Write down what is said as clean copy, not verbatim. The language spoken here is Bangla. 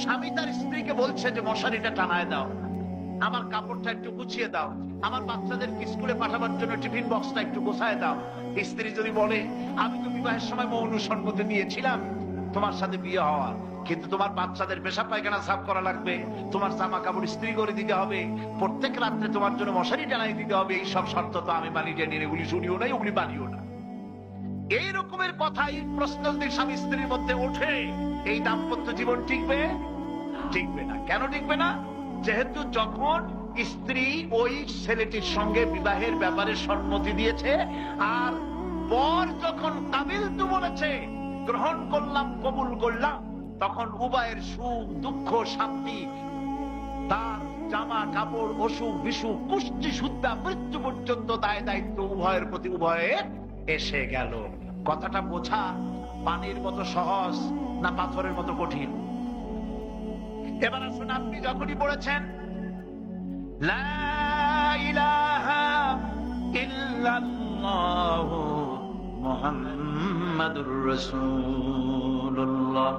স্বামী তার স্ত্রীকে বলছে যে মশারিটা টানায় দাও, আমার কাপড়টা একটু গুছিয়ে দাও, আমার বাচ্চাদেরকে স্কুলে পাঠাবার জন্য টিফিন বক্সটা একটু গোছায় দাও। স্ত্রী যদি বলে আমি তো বিবাহের সময় মৌন সম্মতি দিয়েছিলাম তোমার সাথে বিয়ে হওয়া, কিন্তু তোমার বাচ্চাদের পেশাব পায়খানা সাফ করা লাগবে, তোমার জামা কাপড় ইস্ত্রি করে দিতে হবে, প্রত্যেক রাত্রে তোমার জন্য মশারি টানাই দিতে হবে, এই সব শর্ত তো আমি মানি জানি, এগুলি শুনিও নাই, ওগুলি মানিও না। এই রকমের কথা, এই প্রশ্ন যদি স্বামী স্ত্রীর মধ্যে ওঠে, এই দাম্পত্য জীবন টিকবে? টিকবে না। কেন টিকবে না? যেহেতু যখন স্ত্রী ওই ছেলেটির সঙ্গে বিবাহের ব্যাপারে সম্মতি দিয়েছে, আর পর যখন কাবিলতু বলেছে, গ্রহণ করলাম, কবুল করলাম, তখন উভয়ের সুখ দুঃখ শান্তি, তার জামা কাপড়, অসুখ বিসুখ, পুষ্টি সুদ্ধা, মৃত্যু পর্যন্ত দায় দায়িত্ব উভয়ের প্রতি উভয়ের এসে গেল। কথাটা বোঝা পানির মতো সহজ না পাথরের মতো কঠিন? এবার আসুন, আপনি যখনই পড়েছেন লা ইলাহা ইল্লাল্লাহু মুহাম্মাদুর রাসূলুল্লাহ,